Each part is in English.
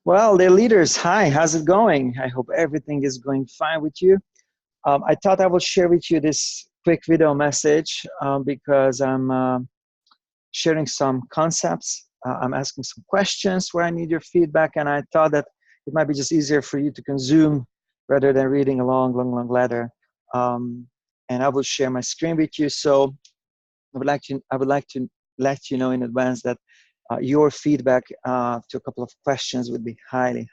Well, the leaders, hi, how's it going? I hope everything is going fine with you. I thought I will share with you this quick video message because I'm sharing some concepts. I'm asking some questions where I need your feedback, and I thought that it might be just easier for you to consume rather than reading a long letter. Um, and I will share my screen with you. So I would like to let you know in advance that your feedback to a couple of questions would be highly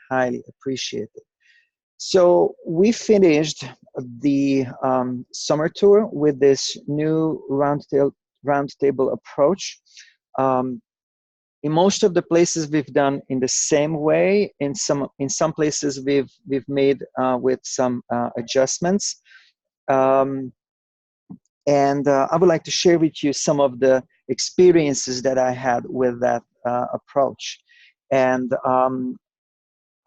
appreciated. So we finished the summer tour with this new roundtable approach. Um, in most of the places we've done in the same way. In some places we've made with some adjustments. Um, and I would like to share with you some of the experiences that I had with that approach. And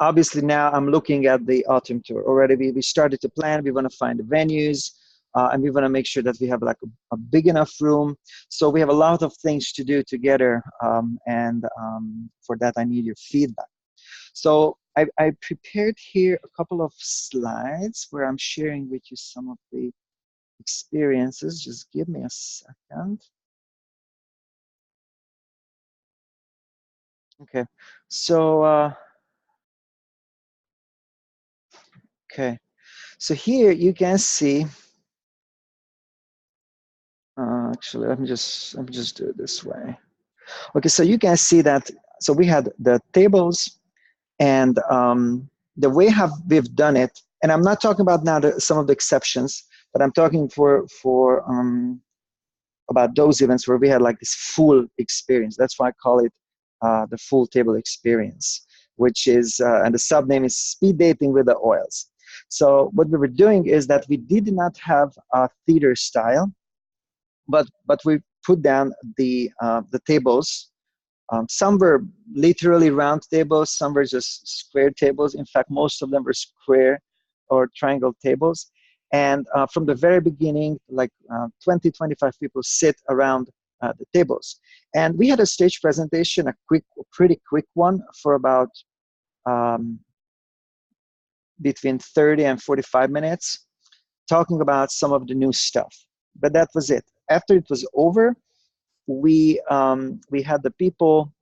obviously now I'm looking at the autumn tour. Already we started to plan. We want to find the venues, and we want to make sure that we have like a big enough room. So we have a lot of things to do together, and for that I need your feedback. So I prepared here a couple of slides where I'm sharing with you some of the experiences. Just give me a second. Okay, so okay, so here you can see. Actually, let me just do it this way. Okay, so you can see that. So we had the tables, and the way we've done it. And I'm not talking about now some of the exceptions, but I'm talking about those events where we had like this full experience. That's why I call it the full table experience, which is, and the sub name is Speed Dating with the Oils. So what we were doing is that we did not have a theater style, but we put down the tables. Some were literally round tables, some were just square tables. In fact, most of them were square or triangle tables. And from the very beginning, like 20, 25 people sit around the tables. And we had a stage presentation, a pretty quick one for about um, between 30 and 45 minutes, talking about some of the new stuff. But that was it. After it was over, we had the people,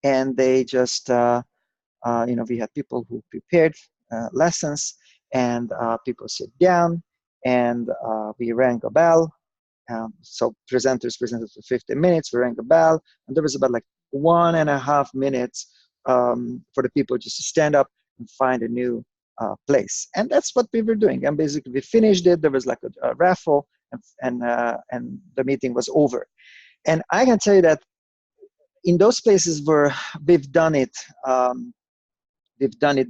and they just we had people who prepared lessons, and people sit down, and we rang a bell. So presenters presented for 15 minutes. We rang a bell, and there was about like 1.5 minutes for the people just to stand up and find a new place. And that's what we were doing. And basically, we finished it. There was like a raffle, and the meeting was over. And I can tell you that in those places where we've done it,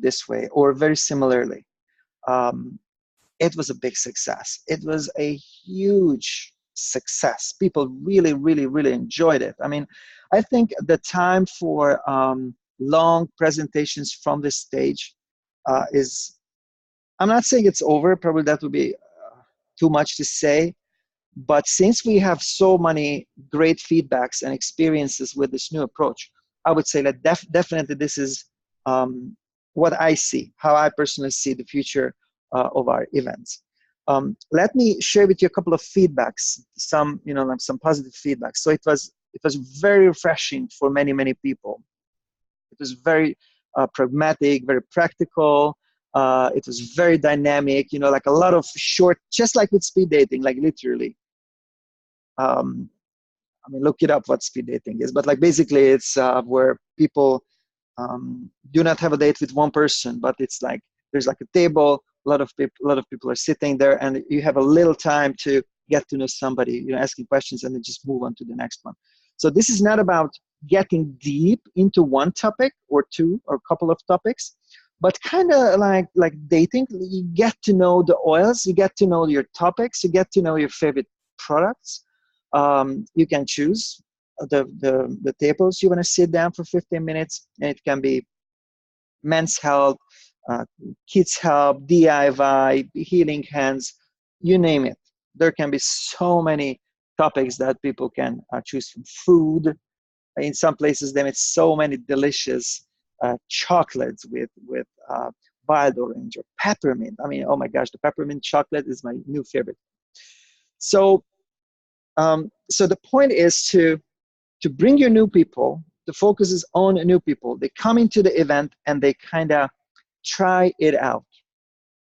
this way or very similarly, um, it was a big success. It was a huge success. People really enjoyed it. I mean, I think the time for long presentations from the stage is, I'm not saying it's over, probably that would be too much to say, but since we have so many great feedbacks and experiences with this new approach, I would say that definitely this is what I see, how I personally see the future of our events. Let me share with you a couple of feedbacks, some like some positive feedback. So it was very refreshing for many people. It was very pragmatic, very practical. It was very dynamic. Like a lot of short, just like with speed dating, like literally. I mean, look it up what speed dating is, but like basically it's where people do not have a date with one person, but it's like there's like a table, a lot of people are sitting there, and you have a little time to get to know somebody, asking questions, and then just move on to the next one. So this is not about getting deep into one topic or two or a couple of topics, but kind of like dating. You get to know the oils, you get to know your topics, you get to know your favorite products. You can choose the tables you want to sit down for 15 minutes, and it can be men's health, uh, kids health, DIY, healing hands, you name it. There can be so many topics that people can choose from. Food, in some places they make so many delicious chocolates with wild orange or peppermint. I mean, oh my gosh, the peppermint chocolate is my new favorite. So, so the point is to bring your new people. The focus is on new people. They come into the event and they kind of try it out,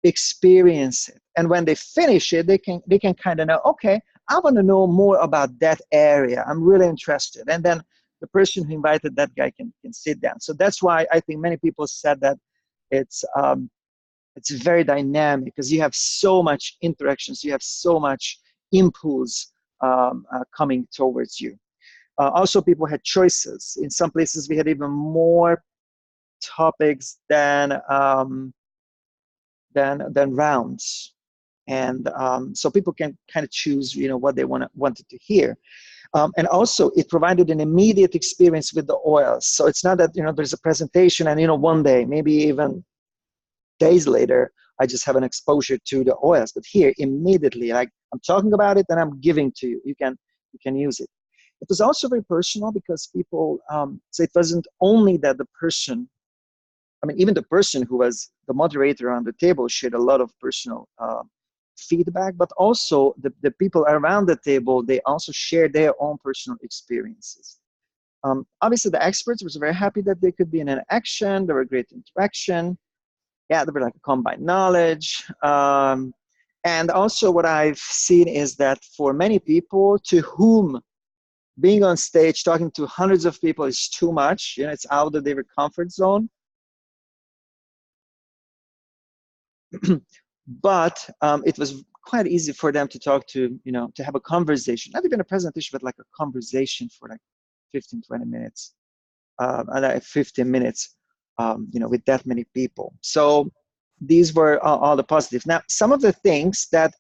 experience it, and when they finish it, they can kind of know, okay, I want to know more about that area. I'm really interested, and then the person who invited that guy can sit down. So that's why I think many people said that it's very dynamic because you have so much interactions, you have so much impulse coming towards you. Also, people had choices. In some places, we had even more topics than rounds, and so people can kind of choose, what they wanted to hear. And also, it provided an immediate experience with the oils. So it's not that there's a presentation and one day, maybe even days later, I just have an exposure to the oils. But here, immediately, like I'm talking about it and I'm giving to you. You can use it. It was also very personal because people, so it wasn't only that the person, I mean, even the person who was the moderator on the table shared a lot of personal feedback, but also the people around the table, they also shared their own personal experiences. Obviously, the experts was very happy that they could be in an action. There were great interaction. Yeah, they were like a combined knowledge. And also what I've seen is that for many people to whom being on stage talking to hundreds of people is too much, it's out of their comfort zone. But it was quite easy for them to talk to, to have a conversation, not even a presentation, but like a conversation for like 15, 20 minutes, like 15 minutes, with that many people. So these were all the positives. Now, some of the things that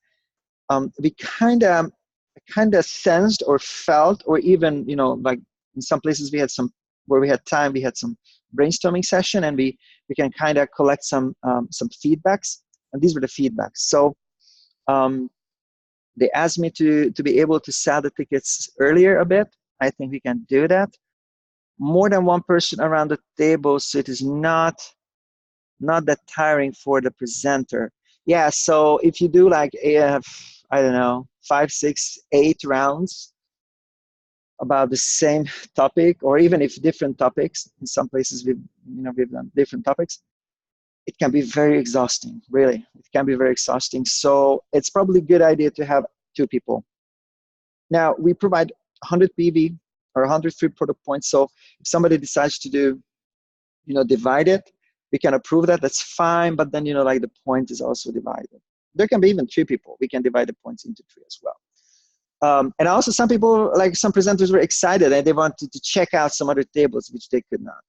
we kind of sensed or felt, or even, like in some places we had some, where we had time, we had some brainstorming session, and we can kind of collect some feedbacks. And these were the feedbacks. So they asked me to be able to sell the tickets earlier a bit. I think we can do that. More than one person around the table, so it is not that tiring for the presenter. Yeah, so if you do like I don't know, 5, 6, 8 rounds about the same topic, or even if different topics, in some places we've done different topics, it can be very exhausting, really. It can be very exhausting. So it's probably a good idea to have 2 people. Now, we provide 100 PV or 100 free product points. So if somebody decides to do, divide it, we can approve that. That's fine. But then, like the point is also divided. There can be even 3 people. We can divide the points into 3 as well. And also some people, like some presenters were excited and they wanted to check out some other tables, which they could not.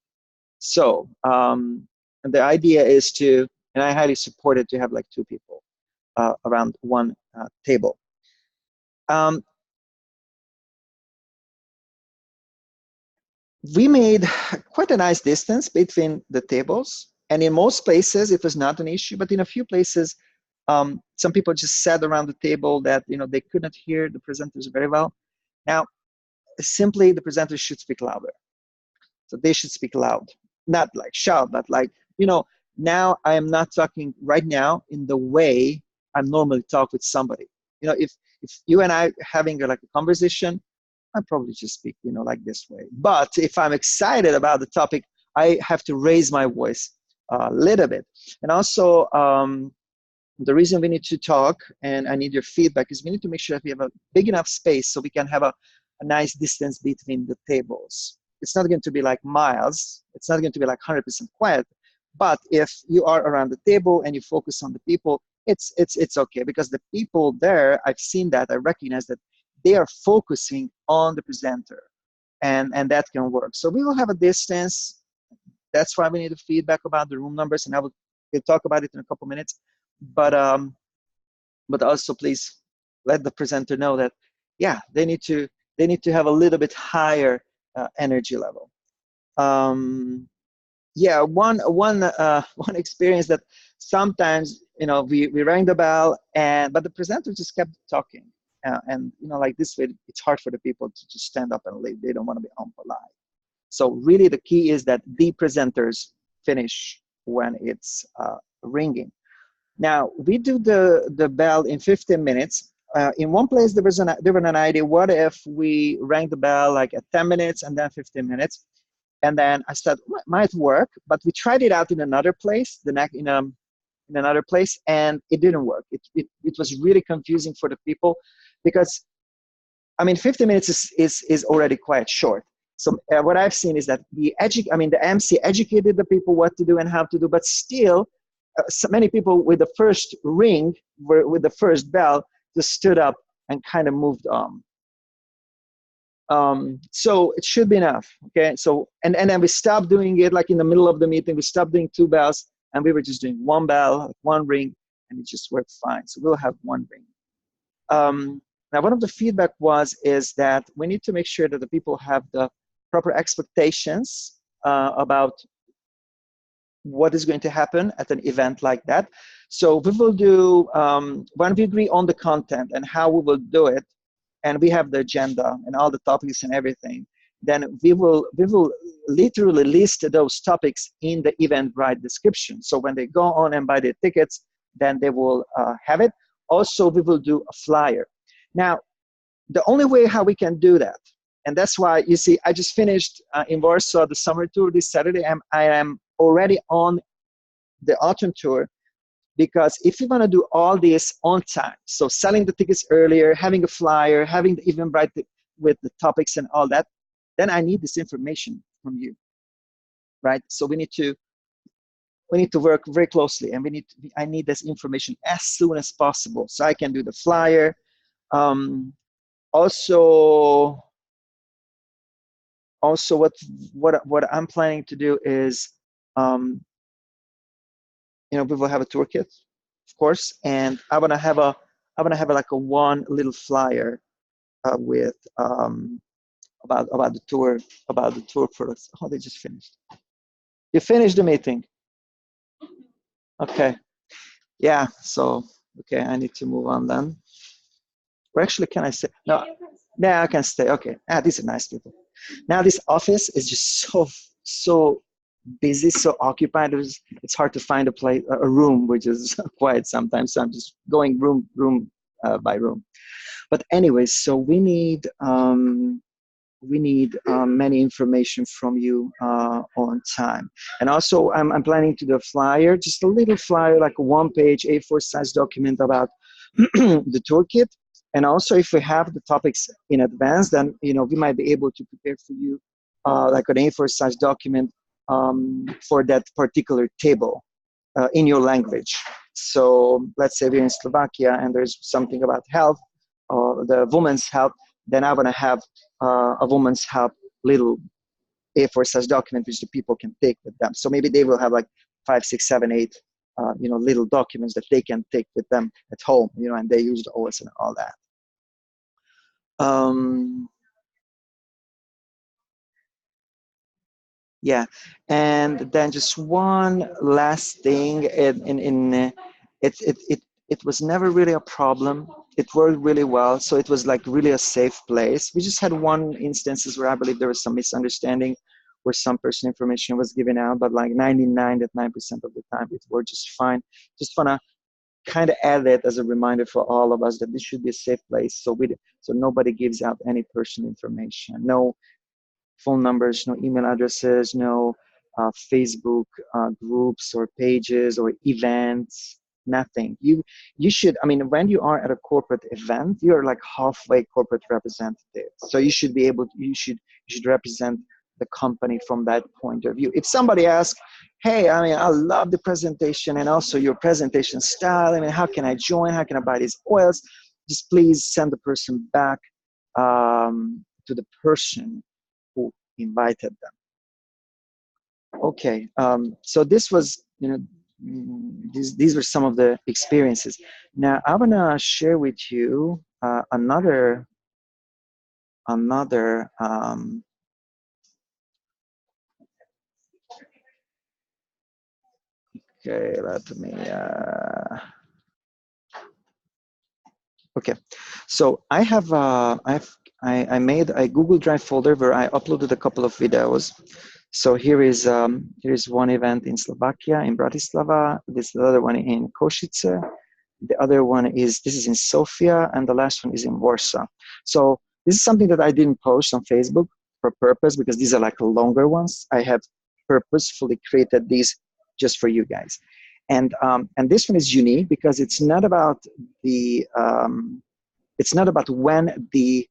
So, and the idea is to, and I highly support it, to have like 2 people around one table. We made quite a nice distance between the tables, and in most places it was not an issue, but in a few places, some people just sat around the table that they could not hear the presenters very well. Now, simply the presenters should speak louder. So they should speak loud, not like shout, but like, now I am not talking right now in the way I normally talk with somebody. If you and I having like a conversation, I probably just speak, like this way. But if I'm excited about the topic, I have to raise my voice a little bit. And also, the reason we need to talk, and I need your feedback, is we need to make sure that we have a big enough space so we can have a nice distance between the tables. It's not going to be like miles. It's not going to be like 100% quiet. But if you are around the table and you focus on the people, it's okay, because the people there, I've seen that, I recognize that they are focusing on the presenter, and that can work. So we will have a distance. That's why we need the feedback about the room numbers, and we'll talk about it in a couple minutes. But also please let the presenter know that, yeah, they need to have a little bit higher energy level. Yeah, one experience that sometimes we rang the bell, but the presenter just kept talking, and like this way it's hard for the people to just stand up and leave. They don't want to be unpolite. So really the key is that the presenters finish when it's ringing. Now we do the bell in 15 minutes. In one place there was an idea, what if we rang the bell like at 10 minutes and then 15 minutes? And then I said, might work, but we tried it out in another place, in another place, and it didn't work. It was really confusing for the people because, I mean, 50 minutes is already quite short. So what I've seen is that the MC educated the people what to do and how to do, but still, so many people with the first ring, with the first bell, just stood up and kind of moved on. So it should be enough, okay? So, and then we stopped doing it like in the middle of the meeting, we stopped doing 2 bells, and we were just doing 1 bell, 1 ring, and it just worked fine. So we'll have 1 ring. Now, one of the feedback is that we need to make sure that the people have the proper expectations about what is going to happen at an event like that. So we will do, when we agree on the content and how we will do it, and we have the agenda and all the topics and everything, then we will literally list those topics in the Eventbrite description. So when they go on and buy their tickets, then they will have it. Also, we will do a flyer. Now, the only way how we can do that, and that's why you see, I just finished in Warsaw the summer tour this Saturday. I am already on the autumn tour, because if you want to do all this on time, so selling the tickets earlier, having a flyer, having the Eventbrite with the topics and all that, then I need this information from you, right? So we need to work very closely, and I need this information as soon as possible so I can do the flyer. Also, what I'm planning to do is, we will have a toolkit, of course, and I want to have like a 1 little flyer with about the tour products. Oh, they just finished. You finished the meeting. Okay. Yeah. So okay, I need to move on then. Or actually, can I stay? No. Yeah, I can stay. Okay. These are nice people. Now this office is just so busy, so occupied. It's hard to find a room which is quiet sometimes. So I'm just going room by room. But anyways, so we need many information from you on time. And also, I'm planning to do a flyer, just a little flyer, like a 1-page A4 size document about the toolkit. And also, if we have the topics in advance, then we might be able to prepare for you like an A4 size document for that particular table in your language. So let's say we're in Slovakia and there's something about health, or the women's health, then I want to have a woman's health little A4 size document which the people can take with them. So maybe they will have like 5, 6, 7, 8 little documents that they can take with them at home, and they use the OS and all that. Yeah, and then just one last thing. It was never really a problem. It worked really well, so it was like really a safe place. We just had one instances where I believe there was some misunderstanding, where some personal information was given out, but like 99.9% of the time it worked just fine. Just wanna kind of add it as a reminder for all of us that this should be a safe place, so nobody gives out any personal information. No phone numbers, no email addresses, no Facebook groups or pages or events, nothing. You should, when you are at a corporate event, you're like halfway corporate representative. So you should be able to, you should represent the company from that point of view. If somebody asks, hey, I love the presentation and also your presentation style, how can I join? How can I buy these oils? Just please send the person back to the person who invited them. Okay, so this was, these were some of the experiences. Now I'm gonna share with you another. Okay, let me. Okay, so I have I made a Google Drive folder where I uploaded a couple of videos. So here is one event in Slovakia, in Bratislava. This is the other one in Košice. The other one is, this is in Sofia, and the last one is in Warsaw. So this is something that I didn't post on Facebook for purpose, because these are like longer ones. I have purposefully created these just for you guys. And this one is unique because it's not about the, it's not about when the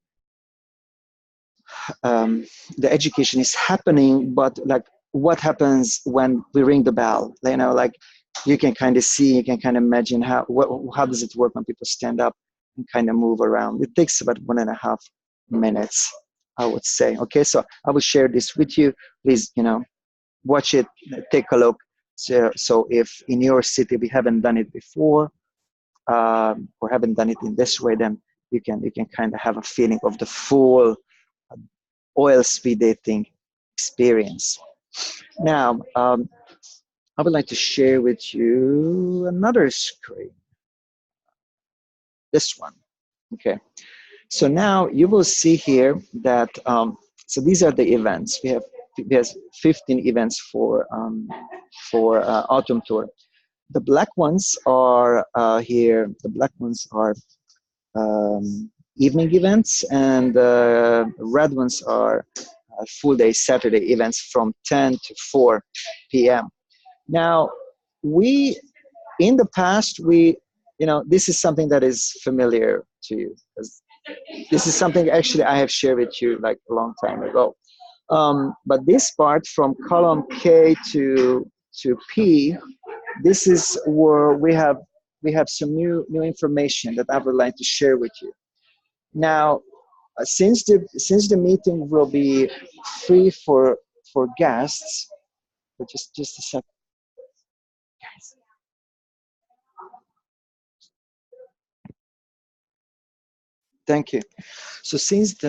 education is happening, but like what happens when we ring the bell. You know, like you can kind of see, you can kind of imagine how does it work when people stand up and kind of move around. It takes about 1.5 minutes, I would say. Okay, so I will share this with you. Please, you know, watch it, take a look. So if in your city we haven't done it before, or haven't done it in this way, then you can kind of have a feeling of the full oil speed dating experience. Now, I would like to share with you another screen. This one. Okay. So now you will see here that, so these are the events. We have 15 events for Autumn Tour. The black ones are here. The black ones are evening events, and red ones are full day Saturday events from 10 to 4 p.m. Now, in the past, you know, this is something that is familiar to you, because this is something actually I have shared with you like a long time ago. But this part from column K to P, this is where we have some new information that I would like to share with you. Now, since the meeting will be free for guests, but just a second. Thank you. So since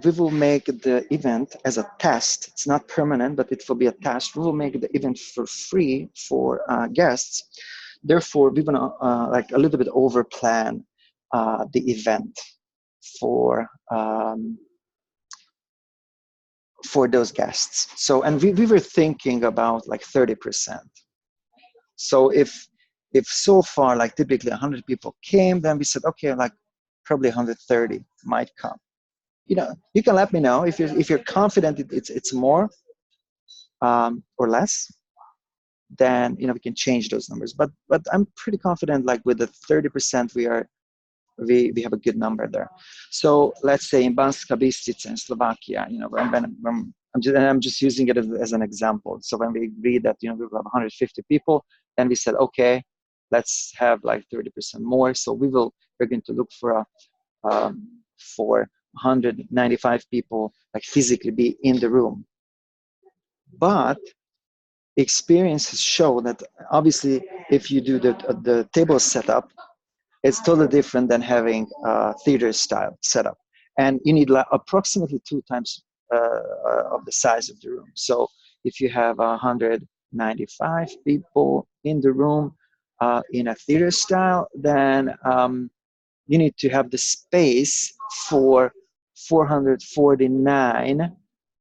we will make the event as a test, it's not permanent, but it will be a test. We will make the event for free for guests. Therefore, we want to like a little bit over plan the event for those guests. So, and we were thinking about like 30%. So if so far, like typically 100 people came, then we said, okay, like probably 130 might come. You know, you can let me know if you're confident it's more or less. Then, you know, we can change those numbers. But I'm pretty confident, like with the 30%, we have a good number there. So let's say in Banska Bystrica in Slovakia, you know, I'm just using it as an example. So when we agreed that, you know, we will have 150 people, then we said, okay, let's have like 30% more. So we're going to look for 195 people, like physically be in the room. But experiences show that obviously if you do the table setup, it's totally different than having a theater style setup. And you need like approximately 2 times of the size of the room. So if you have 195 people in the room in a theater style, then you need to have the space for 449,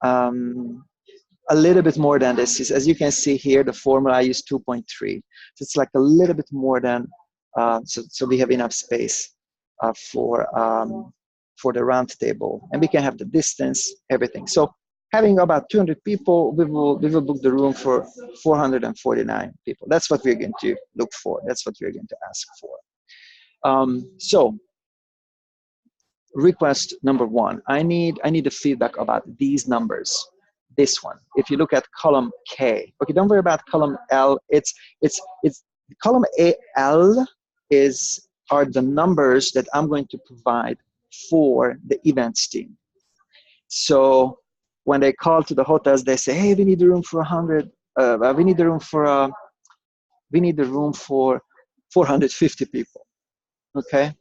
a little bit more than this. As you can see here, the formula I use 2.3. So it's like a little bit more than, so we have enough space for the round table, and we can have the distance, everything. So having about 200 people, we will book the room for 449 people. That's what we're going to look for. That's what we're going to ask for. So request number 1, I need the feedback about these numbers. This one, if you look at column K, okay, don't worry about column L. It's column AL are the numbers that I'm going to provide for the events team. So when they call to the hotels, they say, hey, we need the room for 100. We need the room for 450 people. Okay,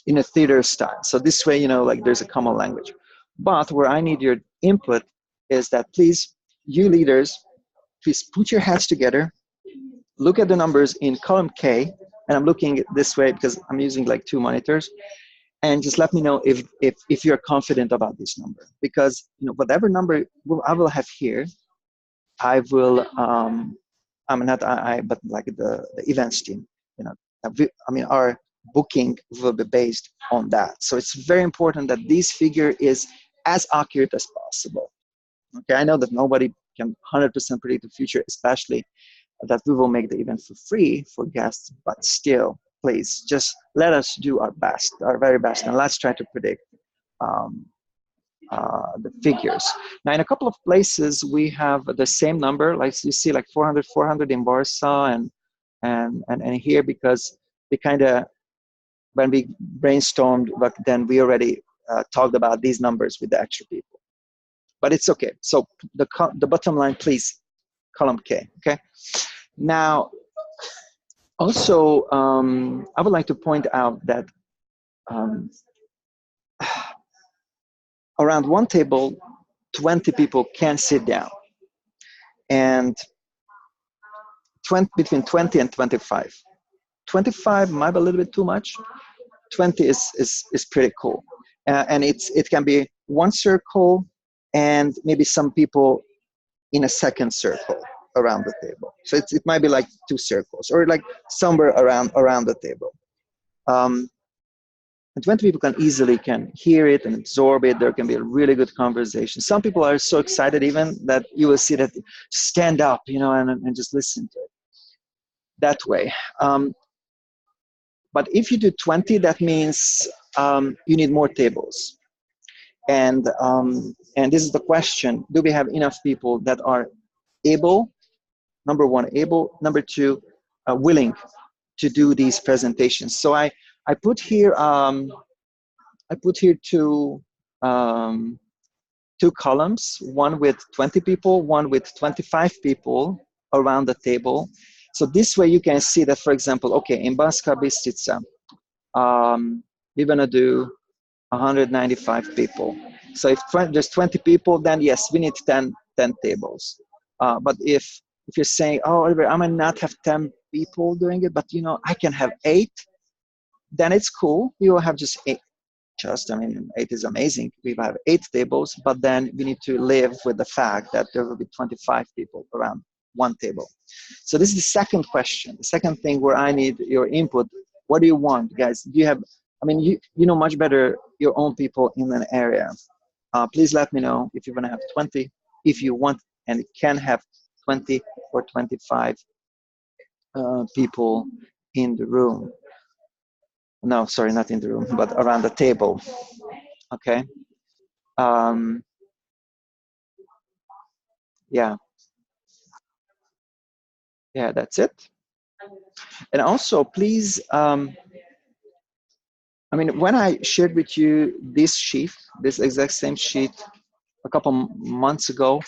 in a theater style. So this way, you know, like there's a common language. But where I need your input is that, please, you leaders, please put your heads together, look at the numbers in column K, and I'm looking this way because I'm using like 2 monitors, and just let me know if you're confident about this number, because whatever number I will have here, I will I'm not but like the events team, I mean our booking will be based on that. So it's very important that this figure is as accurate as possible. Okay, I know that nobody can 100% predict the future, especially that we will make the event for free for guests, but still, please just let us do our best, our very best, and let's try to predict um, the figures. Now, in a couple of places, we have the same number, like you see, like 400 in Warsaw and here, because we kind of, when we brainstormed, but then we already talked about these numbers with the extra people. But it's okay. So the bottom line, please, column K, okay? Now, also, I would like to point out that around one table, 20 people can sit down, and between 20 and 25. 25 might be a little bit too much. 20 is pretty cool, and it can be one circle and maybe some people in a second circle around the table. So it might be like two circles or like somewhere around the table. And 20 people can hear it and absorb it. There can be a really good conversation. Some people are so excited even that you will see that stand up, and just listen to it that way. But if you do 20, that means you need more tables. And this is the question: do we have enough people that are able? Number one, able. Number two, willing to do these presentations. So I put here two columns, one with 20 people, one with 25 people around the table. So this way you can see that, for example, okay, in Banska Bystrica, we're gonna do 195 people. So if there's 20 people, then yes, we need 10 tables. But if you're saying, oh, Oliver, I might not have 10 people doing it, but I can have 8, then it's cool. You will have just 8. I mean, 8 is amazing. We have 8 tables, but then we need to live with the fact that there will be 25 people around one table. So this is the second question. The second thing where I need your input. What do you want, guys? Do you have, I mean, you know much better your own people in an area. Please let me know if you want to have 20, if you want and can have 20 or 25 people in the room. No, sorry, not in the room, but around the table. Okay. Yeah, that's it. And also, please, I mean, when I shared with you this sheet, this exact same sheet a couple months ago,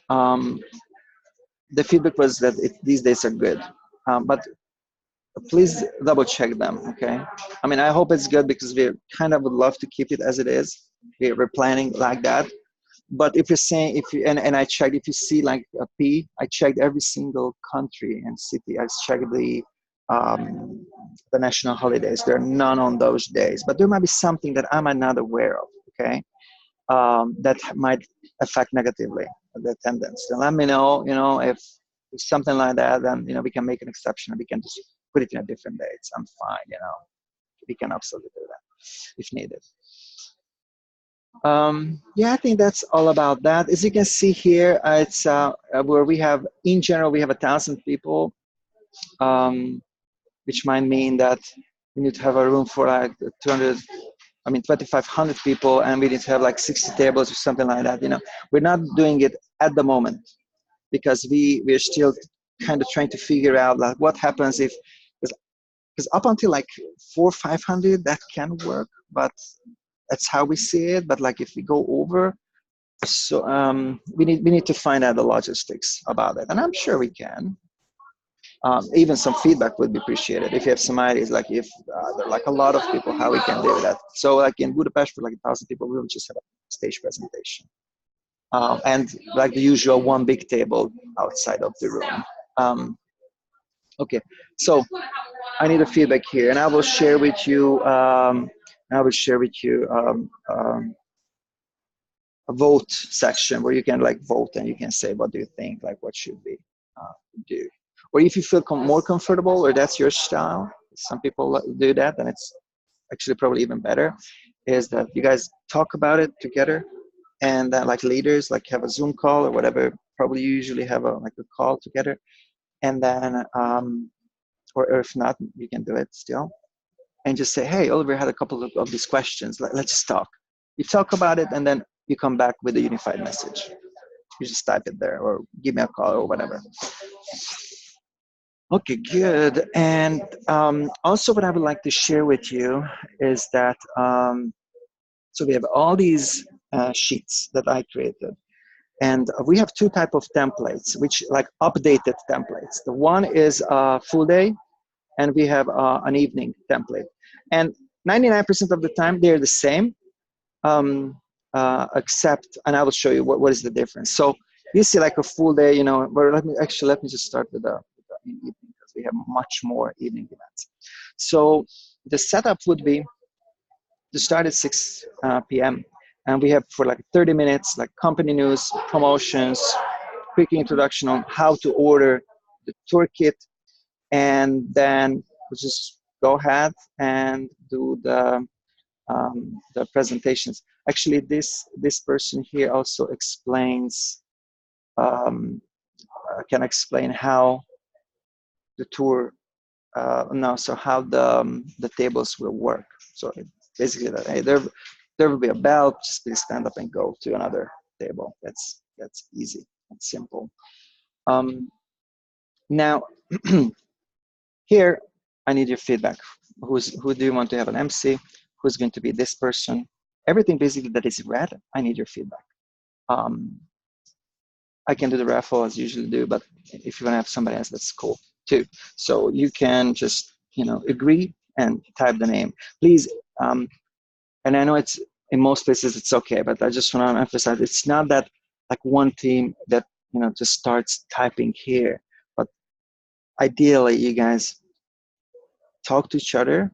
the feedback was that these days are good. But please double check them, okay? I mean, I hope it's good because we kind of would love to keep it as it is. We're planning like that. But if you're saying, and I checked, if you see like a P, I checked every single country and city. I checked the national holidays. There are none on those days, but there might be something that I might not aware of, okay? That might affect negatively the attendance. Then let me know, if something like that, then, we can make an exception and we can just put it in a different dates. I'm fine, we can absolutely do that if needed. Yeah, I think that's all about that. As you can see here, it's where we have, in general, we have 1,000 people, which might mean that we need to have a room for like 2,500 people, and we need to have like 60 tables or something like that. We're not doing it at the moment because we're still kind of trying to figure out like what happens if, because up until like 400 or 500 that can work, but that's how we see it. But like if we go over, so we need to find out the logistics about it, and I'm sure we can. Even some feedback would be appreciated if you have some ideas, like if there are like a lot of people, how we can do that. So like in Budapest for like 1,000 people, we will just have a stage presentation, and like the usual one big table outside of the room. Okay, so I need a feedback here, and I will share with you And I will share with you a vote section where you can like vote and you can say what do you think, like what should we do. Or if you feel more comfortable or that's your style, some people do that, and it's actually probably even better, is that you guys talk about it together, and then like leaders like have a Zoom call or whatever, probably you usually have a like a call together, and then or if not, you can do it still, and just say, hey, Oliver had a couple of these questions, let's just talk. You talk about it, and then you come back with a unified message. You just type it there or give me a call or whatever. Okay, good. And also what I would like to share with you is that, so we have all these sheets that I created. And we have two type of templates, which like updated templates. The one is a full day, and we have an evening template. And 99% of the time, they're the same, except, and I will show you what is the difference. So you see like a full day, you know, but let me just start with the evening, because we have much more evening events. So the setup would be to start at 6 p.m. And we have for like 30 minutes, like company news, promotions, quick introduction on how to order the toolkit, and then we just go ahead and do the presentations. Actually, this person here also explains, can explain how the tour, no, so how the tables will work. So basically, that hey, there will be a bell. Just please stand up and go to another table. That's easy. That's simple. Now, here I need your feedback. Who do you want to have an MC? Who's going to be this person? Everything basically that is red, I need your feedback. I can do the raffle as usually do, but if you want to have somebody else, that's cool too. So you can just, you know, agree and type the name, please. And I know it's in most places it's okay, but I just want to emphasize it's not that like one team that, you know, just starts typing here, but ideally you guys talk to each other.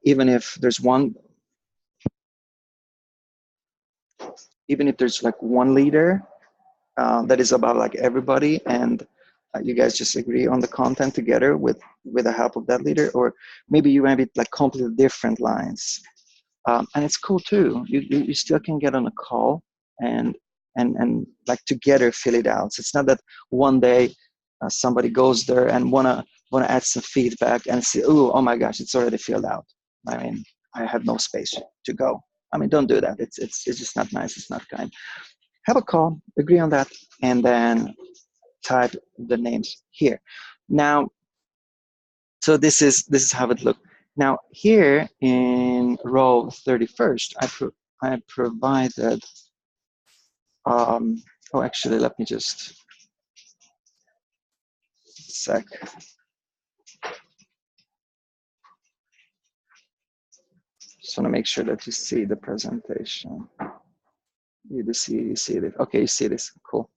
Even if there's like one leader that is about like everybody, and you guys just agree on the content together with the help of that leader, or maybe you have it like completely different lines, and it's cool too. You still can get on a call and like together fill it out. So it's not that one day somebody goes there and wanna add some feedback and say, oh my gosh, it's already filled out. I mean, I have no space to go. I mean, don't do that. It's just not nice. It's not kind. Have a call, agree on that, and then type the names here. Now, so this is how it looks. Now here in row 31st, I provided. Oh, actually, let me just sec. Just want to make sure that you see the presentation. You see it. Okay, you see this. Cool.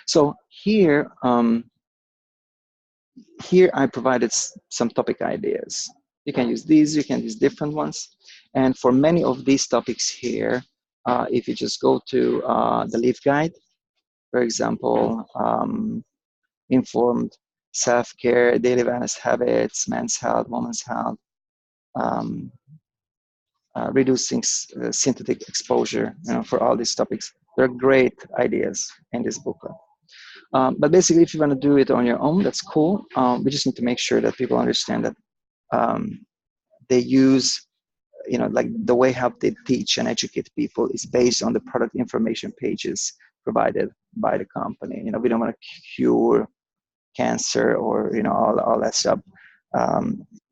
So here, here I provided some topic ideas. You can use these. You can use different ones. And for many of these topics here, if you just go to the Leaf Guide, for example, informed self-care, daily wellness habits, men's health, women's health, reducing synthetic exposure, you know, for all these topics. There are great ideas in this booklet. But basically, if you want to do it on your own, that's cool. We just need to make sure that people understand that they use, you know, like the way how they teach and educate people is based on the product information pages provided by the company. You know, we don't want to cure cancer or, you know, all that stuff.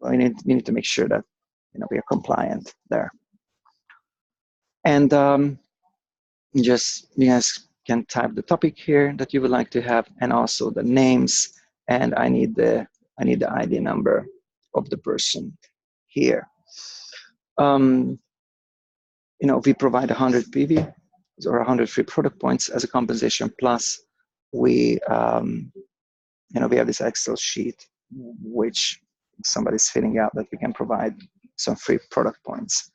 We need to make sure that, you know, we are compliant there. And just you guys can type the topic here that you would like to have, and also the names. And I need the ID number of the person here. You know, we provide 100 PV or 100 free product points as a compensation. Plus, we you know, we have this Excel sheet which somebody's filling out that we can provide some free product points.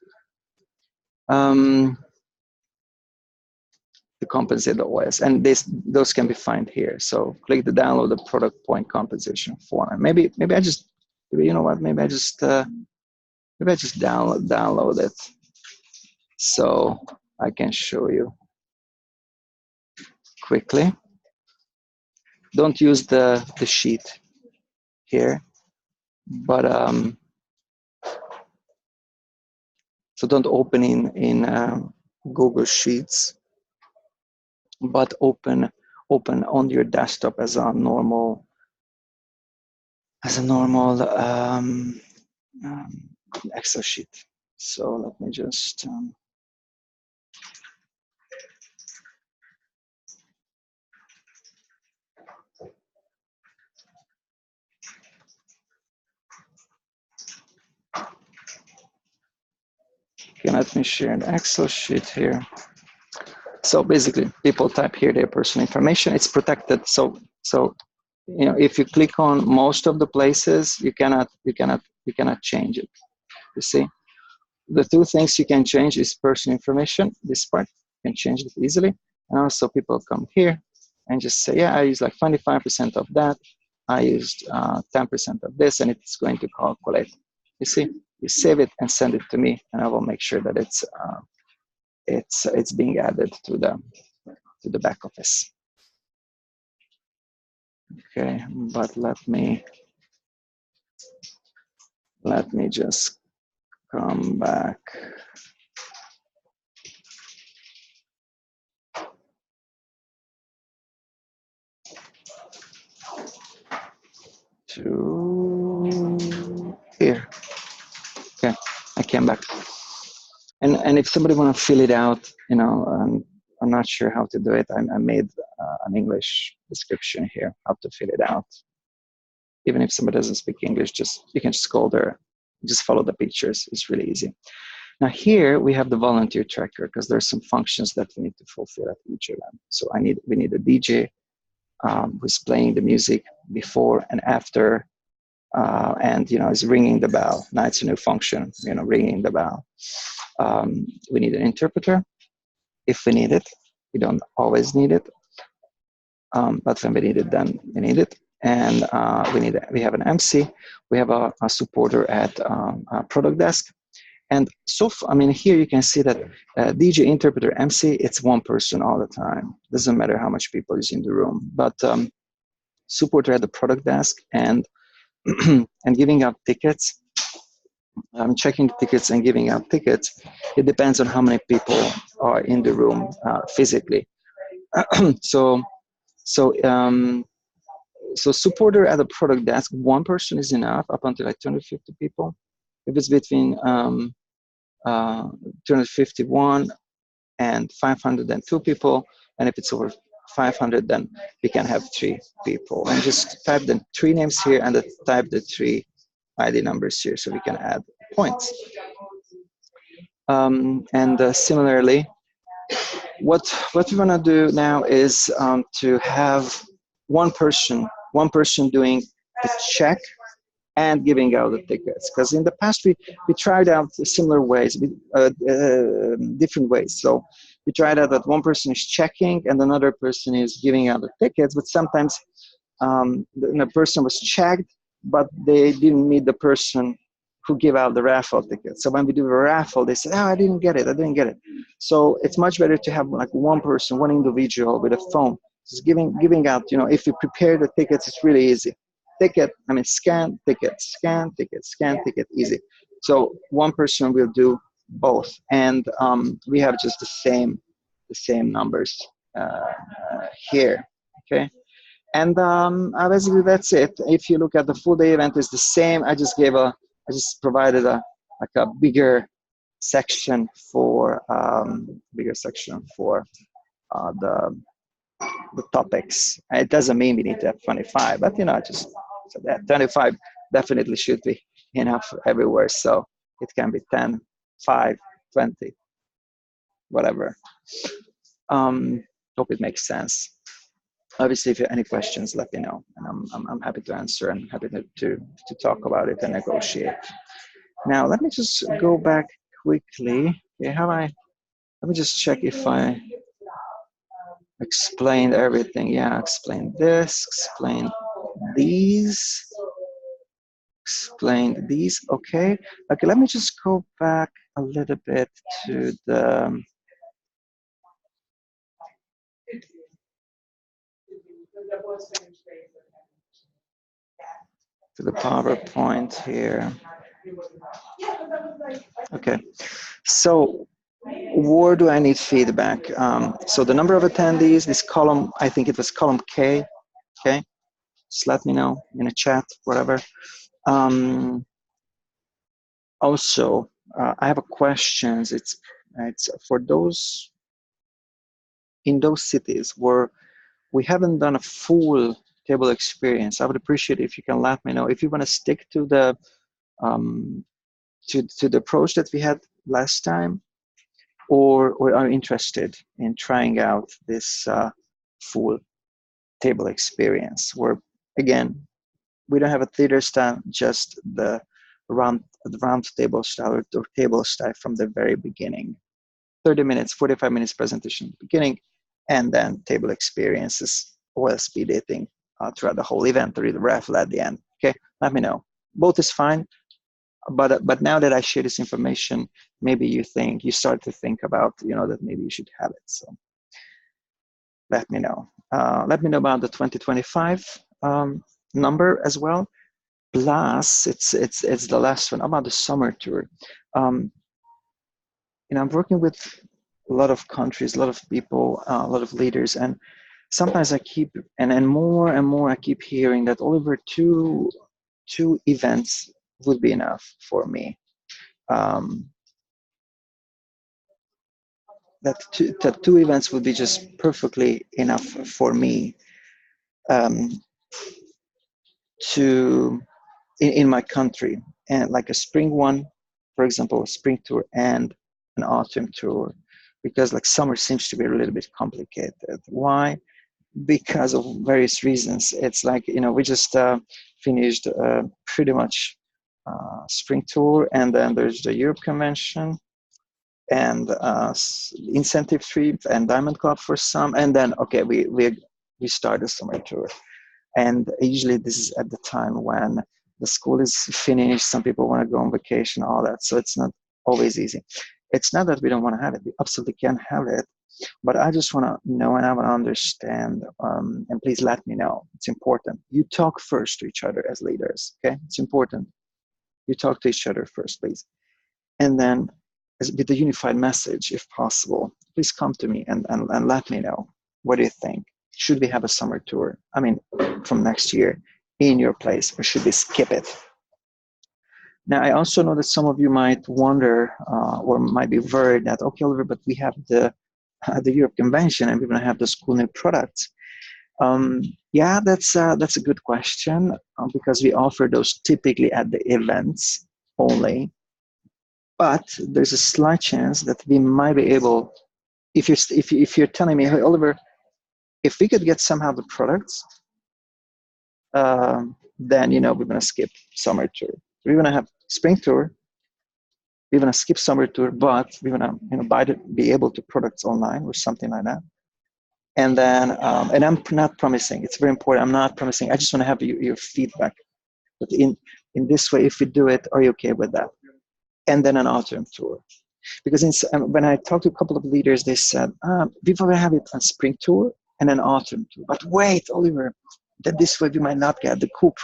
To compensate the OS, and those can be found here. So click the download the product point compensation form. And maybe I just, you know what? Maybe I just download it so I can show you quickly. Don't use the sheet here, but so don't open in Google Sheets, but open on your desktop as a normal Excel sheet. So let me just okay, let me share an Excel sheet here. So basically, people type here their personal information. It's protected. So you know, if you click on most of the places, you cannot change it. You see, the two things you can change is personal information. This part you can change it easily, and also people come here and just say, yeah, I use like 25% of that. I used 10% of this, and it's going to calculate. You see, you save it and send it to me, and I will make sure that it's being added to the back office. Okay, but let me just come back to here. Okay, I came back. And if somebody want to fill it out, you know, I'm not sure how to do it. I made an English description here, how to fill it out. Even if somebody doesn't speak English, you can just go there, just follow the pictures. It's really easy. Now here we have the volunteer tracker because there's some functions that we need to fulfill at each event. So we need a DJ who's playing the music before and after, and you know, is ringing the bell. Now it's a new function, you know, ringing the bell. We need an interpreter if we need it. We don't always need it, but when we need it, then we need it. And we have an MC. We have a supporter at a product desk. And so, I mean, here you can see that DJ, interpreter, MC, it's one person all the time. Doesn't matter how much people is in the room. But supporter at the product desk and and giving out tickets, checking the tickets and giving out tickets, it depends on how many people are in the room physically. So supporter at the product desk, one person is enough up until like 250 people. If it's between 251 and 502 people, and if it's over 500, then we can have 3 people. And just type the 3 names here and type the 3 ID numbers here so we can add points. Similarly, what we want to do now is to have one person doing the check and giving out the tickets, because in the past we tried out similar ways, different ways. So we tried out that one person is checking and another person is giving out the tickets, but sometimes the person was checked, but they didn't meet the person who gave out the raffle tickets. So when we do a raffle, they say, oh, I didn't get it. So it's much better to have like one person, one individual with a phone, just giving out, you know, if you prepare the tickets, it's really easy. Scan ticket, easy. So one person will do both, and we have just the same numbers here. Okay, and basically that's it. If you look at the full day event, is the same. I just provided a bigger section for the topics. It doesn't mean we need to have 25, but you know, just so that 25 definitely should be enough everywhere. So it can be 10, 5, 20, whatever. Hope it makes sense. Obviously, if you have any questions, let me know, and I'm happy to answer and happy to talk about it and negotiate. Now, let me just go back quickly. Okay, let me just check if I explained everything. Yeah, explained this, explained these, explained these. Okay, okay, let me just go back a little bit to the PowerPoint here. Okay, so where do I need feedback? So the number of attendees, this column, I think it was column K, okay? Just let me know in a chat, whatever. Also, I have a questions. It's for those in those cities where we haven't done a full table experience. I would appreciate if you can let me know if you want to stick to the to the approach that we had last time, or are interested in trying out this full table experience where, again, we don't have a theater style, just the round table style or table style from the very beginning. 30 minutes, 45 minutes presentation at the beginning, and then table experiences or speed dating throughout the whole event, or the raffle at the end. Okay, let me know. Both is fine, but now that I share this information, maybe you start to think about, that maybe you should have it. So let me know. Let me know about the 2025 number as well. Plus, it's the last one about the summer tour. I'm working with a lot of countries, a lot of people, a lot of leaders, and sometimes I keep and more I keep hearing that, Oliver, two events would be enough for me. That two events would be just perfectly enough for me to in my country, and like a spring one, for example, a spring tour and an autumn tour, because like summer seems to be a little bit complicated. Why? Because of various reasons. It's like, we just finished pretty much spring tour, and then there's the Europe convention and incentive trip and Diamond Club for some, and then okay, we start the summer tour. And usually this is at the time when the school is finished, some people want to go on vacation, all that. So it's not always easy. It's not that we don't want to have it. We absolutely can have it. But I just want to know, and I want to understand, and please let me know. It's important. You talk first to each other as leaders, okay? It's important. You talk to each other first, please. And then with the unified message, if possible, please come to me and let me know. What do you think? Should we have a summer tour? I mean, from next year in your place, or should we skip it? Now, I also know that some of you might wonder or might be worried that, okay, Oliver, but we have the Europe Convention and we're going to have those cool new products. Yeah, that's a good question because we offer those typically at the events only. But there's a slight chance that we might be able, if you're telling me, hey, Oliver, if we could get somehow the products, then we're going to skip summer tour. We're going to have spring tour. We're going to skip summer tour, but we're going to be able to products online or something like that. And then, and I'm not promising. It's very important. I'm not promising. I just want to have your feedback. But in this way, if we do it, are you okay with that? And then an autumn tour. Because when I talked to a couple of leaders, they said, we're going to have it on spring tour and an autumn tour. But wait, Oliver, that this way we might not get the cool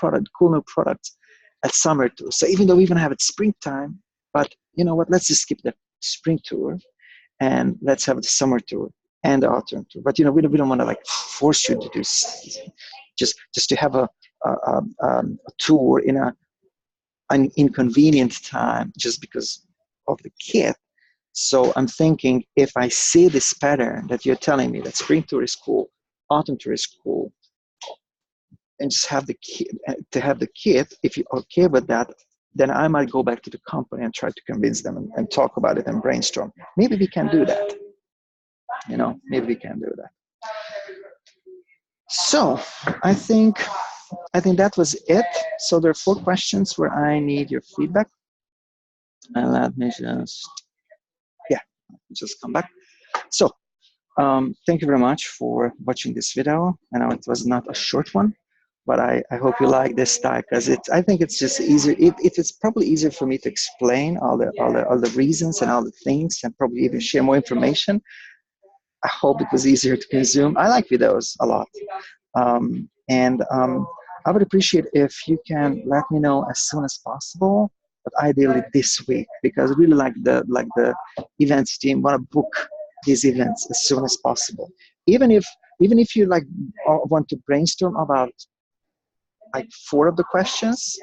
new products at summer tour. So even though we're going to have it springtime, but you know what, let's just skip the spring tour and let's have the summer tour and the autumn tour. But we don't want to like force you to do just to have a tour in an inconvenient time just because of the kid. So I'm thinking, if I see this pattern that you're telling me that spring tour is cool, autumn tour is cool, and just have the kid, if you're okay with that, then I might go back to the company and try to convince them and talk about it and brainstorm. Maybe we can do that. Maybe we can do that. So I think that was it. So there are 4 questions where I need your feedback. And let me just come back. So, thank you very much for watching this video. I know it was not a short one, but I hope you like this style because I think it's just easier. If it's probably easier for me to explain all the reasons and all the things and probably even share more information. I hope it was easier to consume. I like videos a lot. And I would appreciate if you can let me know as soon as possible, but ideally this week, because I really like the events team want to book these events as soon as possible. Even if even if you like want to brainstorm about like four of the questions,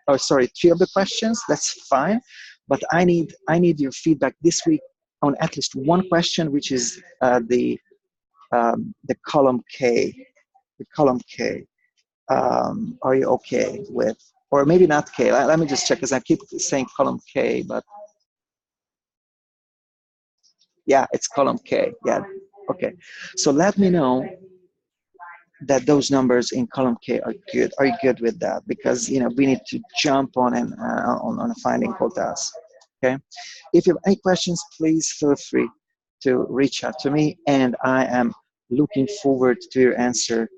or sorry, three of the questions, that's fine. But I need your feedback this week on at least one question, which is the column K. The column K. Are you okay with, or maybe not K? Let me just check because I keep saying column K, but yeah, it's column K. Yeah, okay. So let me know that those numbers in column K are good. Are you good with that? Because we need to jump on and on finding quotas. Okay. If you have any questions, please feel free to reach out to me, and I am looking forward to your answer.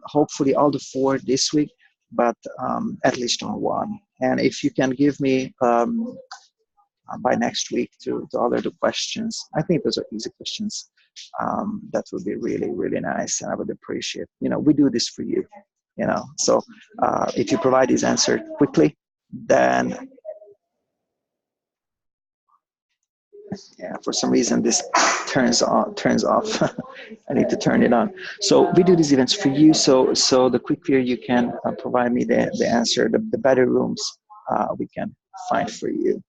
Hopefully, all the four this week, but at least on one. And if you can give me by next week to other the questions, I think those are easy questions. That would be really, really nice, and I would appreciate. We do this for you. So if you provide these answers quickly, then yeah, for some reason this turns off. I need to turn it on. So we do these events for you. So the quicker you can provide me the answer, the better rooms we can find for you.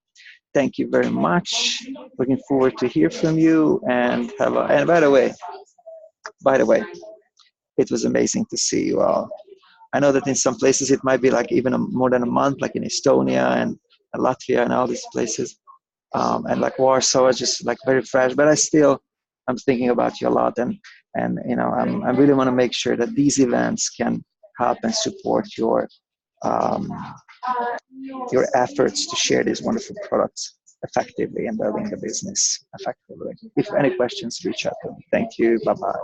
Thank you very much. Looking forward to hear from you. And by the way, it was amazing to see you all. I know that in some places it might be like even more than a month, like in Estonia and Latvia and all these places, and like Warsaw is just like very fresh. But I'm thinking about you a lot, and I really want to make sure that these events can help and support um, your efforts to share these wonderful products effectively and building the business effectively. If any questions, reach out to me. Thank you. Bye bye.